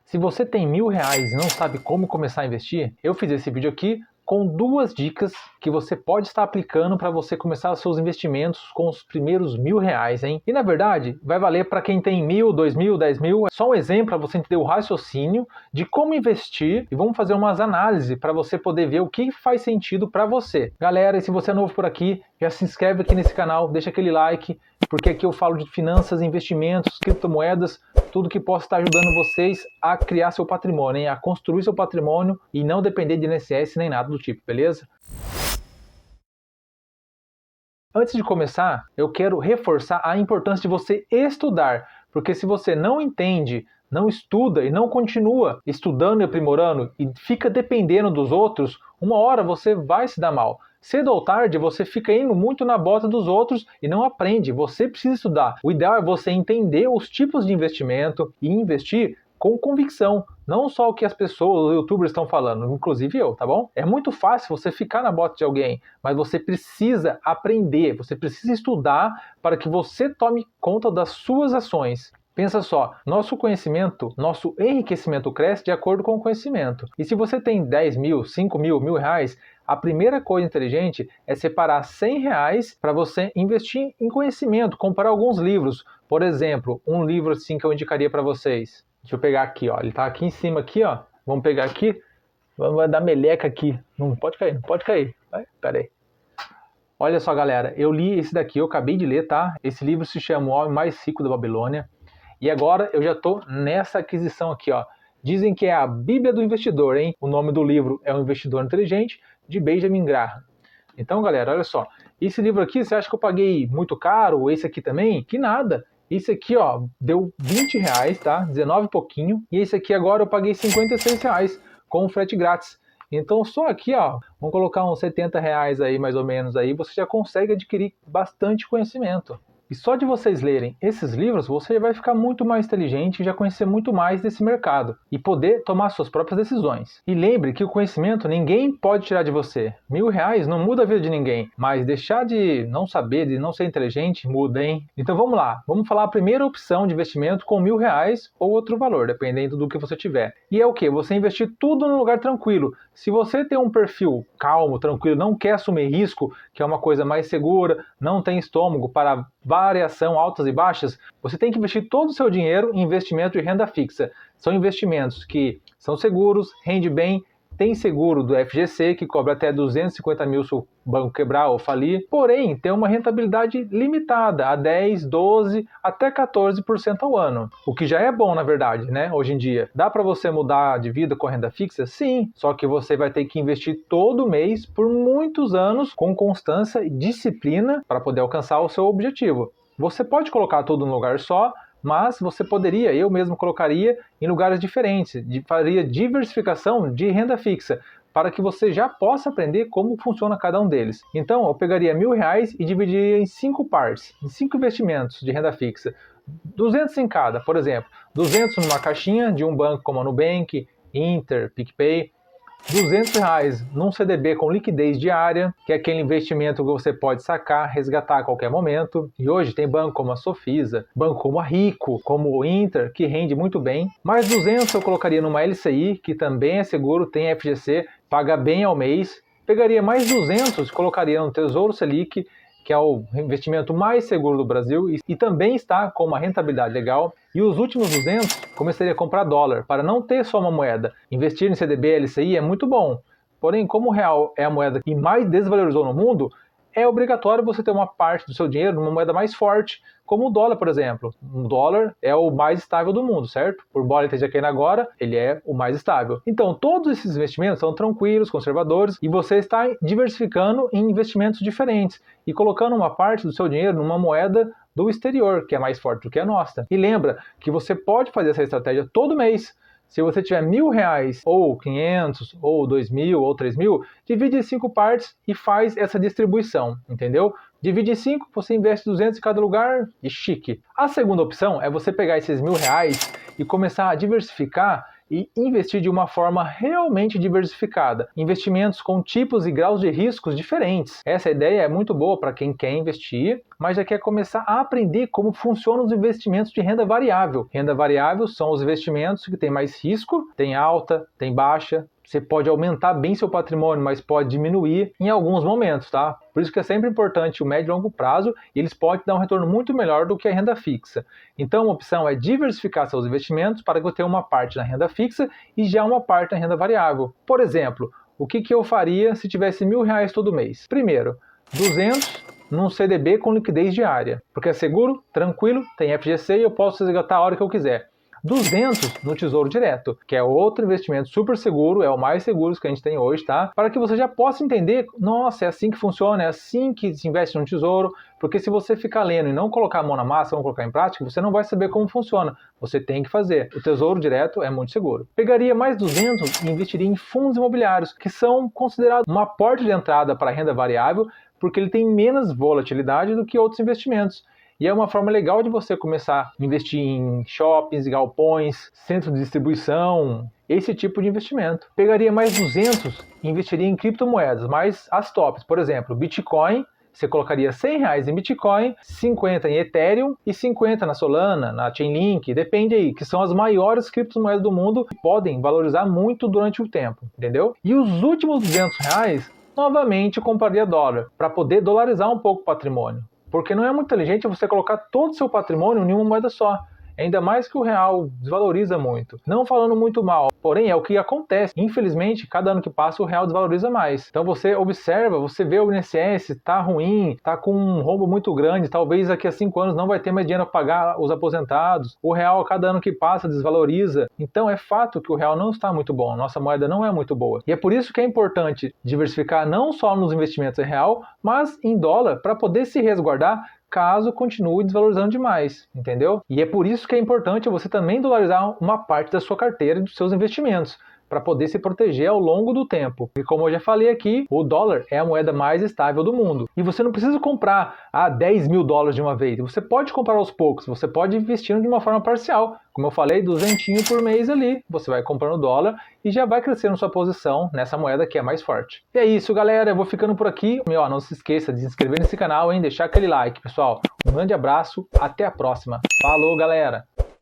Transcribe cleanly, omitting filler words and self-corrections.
Se você tem R$ 1.000 e não sabe como começar a investir, eu fiz esse vídeo aqui com 2 dicas que você pode estar aplicando para você começar os seus investimentos com os primeiros R$ 1.000, hein? E na verdade, vai valer para quem tem 1.000, 2.000, 10.000. É só um exemplo para você entender o raciocínio de como investir e vamos fazer umas análises para você poder ver o que faz sentido para você. Galera, e se você é novo por aqui, já se inscreve aqui nesse canal, deixa aquele like, porque aqui eu falo de finanças, investimentos, criptomoedas, tudo que possa estar ajudando vocês a criar seu patrimônio, hein? A construir seu patrimônio e não depender de INSS nem nada do tipo, beleza? Antes de começar, eu quero reforçar a importância de você estudar, porque se você não entende, não estuda e não continua estudando e aprimorando e fica dependendo dos outros, uma hora você vai se dar mal. Cedo ou tarde você fica indo muito na bota dos outros e não aprende, você precisa estudar. O ideal é você entender os tipos de investimento e investir com convicção, não só o que as pessoas, os youtubers estão falando, inclusive eu, tá bom? É muito fácil você ficar na bota de alguém, mas você precisa aprender, você precisa estudar para que você tome conta das suas ações. Pensa só, nosso conhecimento, nosso enriquecimento cresce de acordo com o conhecimento. E se você tem 10 mil, 5 mil, R$ 1.000, a primeira coisa inteligente é separar R$ 100 para você investir em conhecimento, comprar alguns livros. Por exemplo, um livro assim que eu indicaria para vocês. Deixa eu pegar aqui, ó. Ele está aqui em cima aqui, ó. Vamos pegar aqui. Vamos dar meleca aqui. Não pode cair, não pode cair. Pera aí. Olha só, galera. Eu li esse daqui, eu acabei de ler, tá? Esse livro se chama O Homem Mais Rico da Babilônia. E agora eu já estou nessa aquisição aqui, ó. Dizem que é a Bíblia do Investidor, hein? O nome do livro é O Investidor Inteligente, de Benjamin Graham. Então, galera, olha só. Esse livro aqui, você acha que eu paguei muito caro? Esse aqui também? Que nada. Esse aqui, ó, deu R$ 20, tá? 19 e pouquinho. E esse aqui agora eu paguei R$ 56 com frete grátis. Então só aqui, ó, vamos colocar uns R$ 70 aí, mais ou menos, aí você já consegue adquirir bastante conhecimento. E só de vocês lerem esses livros, você vai ficar muito mais inteligente e já conhecer muito mais desse mercado e poder tomar suas próprias decisões. E lembre que o conhecimento ninguém pode tirar de você. R$ 1.000 não muda a vida de ninguém, mas deixar de não saber, de não ser inteligente, muda, hein? Então vamos lá, vamos falar a primeira opção de investimento com R$ 1.000 ou outro valor, dependendo do que você tiver. E é o que? Você investir tudo num lugar tranquilo. Se você tem um perfil calmo, tranquilo, não quer assumir risco, que é uma coisa mais segura, não tem estômago para variação altas e baixas, você tem que investir todo o seu dinheiro em investimento de renda fixa. São investimentos que são seguros, rende bem, tem seguro do FGC, que cobra até 250 mil se o banco quebrar ou falir, porém tem uma rentabilidade limitada a 10, 12, até 14% ao ano, o que já é bom na verdade, né? Hoje em dia. Dá para você mudar de vida com a renda fixa? Sim, só que você vai ter que investir todo mês por muitos anos com constância e disciplina para poder alcançar o seu objetivo. Você pode colocar tudo num lugar só, mas você poderia, eu mesmo colocaria em lugares diferentes, faria diversificação de renda fixa, para que você já possa aprender como funciona cada um deles. Então, eu pegaria R$ 1.000 e dividiria em 5 partes, em 5 investimentos de renda fixa. 200 em cada, por exemplo. 200 numa caixinha de um banco como a Nubank, Inter, PicPay. R$ 200 num CDB com liquidez diária, que é aquele investimento que você pode sacar, resgatar a qualquer momento. E hoje tem banco como a Sofisa, banco como a Rico, como o Inter, que rende muito bem. Mais 200 eu colocaria numa LCI, que também é seguro, tem FGC, paga bem ao mês. Pegaria mais 200 e colocaria no Tesouro Selic, que é o investimento mais seguro do Brasil e também está com uma rentabilidade legal. E os últimos 200 começaria a comprar dólar, para não ter só uma moeda. Investir em CDB, LCI é muito bom, porém como o real é a moeda que mais desvalorizou no mundo, é obrigatório você ter uma parte do seu dinheiro numa moeda mais forte, como o dólar, por exemplo. O dólar é o mais estável do mundo, certo? Por embora ele esteja caindo agora, ele é o mais estável. Então, todos esses investimentos são tranquilos, conservadores, e você está diversificando em investimentos diferentes e colocando uma parte do seu dinheiro numa moeda do exterior, que é mais forte do que a nossa. E lembra que você pode fazer essa estratégia todo mês. Se você tiver R$ 1.000, ou 500, ou 2.000, ou 3.000, divide em 5 partes e faz essa distribuição, entendeu? Divide em 5, você investe 200 em cada lugar e chique. A segunda opção é você pegar esses R$ 1.000 e começar a diversificar e investir de uma forma realmente diversificada. Investimentos com tipos e graus de riscos diferentes. Essa ideia é muito boa para quem quer investir, mas já quer começar a aprender como funcionam os investimentos de renda variável. Renda variável são os investimentos que têm mais risco, tem alta, tem baixa. Você pode aumentar bem seu patrimônio, mas pode diminuir em alguns momentos, tá? Por isso que é sempre importante o médio e longo prazo, e eles podem dar um retorno muito melhor do que a renda fixa. Então, uma opção é diversificar seus investimentos para que eu tenha uma parte na renda fixa e já uma parte na renda variável. Por exemplo, o que eu faria se tivesse R$1.000 todo mês? Primeiro, 200 num CDB com liquidez diária, porque é seguro, tranquilo, tem FGC e eu posso resgatar a hora que eu quiser. 200 no Tesouro Direto, que é outro investimento super seguro, é o mais seguro que a gente tem hoje, tá? Para que você já possa entender, nossa, é assim que funciona, é assim que se investe no Tesouro, porque se você ficar lendo e não colocar a mão na massa, não colocar em prática, você não vai saber como funciona. Você tem que fazer. O Tesouro Direto é muito seguro. Pegaria mais 200 e investiria em fundos imobiliários, que são considerados uma porta de entrada para a renda variável, porque ele tem menos volatilidade do que outros investimentos. E é uma forma legal de você começar a investir em shoppings, galpões, centros de distribuição, esse tipo de investimento. Pegaria mais 200 e investiria em criptomoedas, mas as tops, por exemplo, Bitcoin, você colocaria R$100 em Bitcoin, 50 em Ethereum e 50 na Solana, na Chainlink, depende aí, que são as maiores criptomoedas do mundo e podem valorizar muito durante o tempo, entendeu? E os últimos R$200, novamente compraria dólar, para poder dolarizar um pouco o patrimônio. Porque não é muito inteligente você colocar todo o seu patrimônio em uma moeda só. Ainda mais que o real desvaloriza muito. Não falando muito mal, porém é o que acontece. Infelizmente, cada ano que passa o real desvaloriza mais. Então você observa, você vê o INSS, tá ruim, tá com um rombo muito grande, talvez daqui a 5 anos não vai ter mais dinheiro para pagar os aposentados. O real, a cada ano que passa, desvaloriza. Então é fato que o real não está muito bom, nossa moeda não é muito boa. E é por isso que é importante diversificar não só nos investimentos em real, mas em dólar, para poder se resguardar caso continue desvalorizando demais, entendeu? E é por isso que é importante você também dolarizar uma parte da sua carteira e dos seus investimentos, para poder se proteger ao longo do tempo. E como eu já falei aqui, o dólar é a moeda mais estável do mundo. E você não precisa comprar $10.000 de uma vez. Você pode comprar aos poucos, você pode investir de uma forma parcial. Como eu falei, 200 por mês ali, você vai comprando dólar e já vai crescendo sua posição nessa moeda que é mais forte. E é isso, galera. Eu vou ficando por aqui. Não se esqueça de se inscrever nesse canal, hein? Deixar aquele like, pessoal. Um grande abraço, até a próxima. Falou, galera!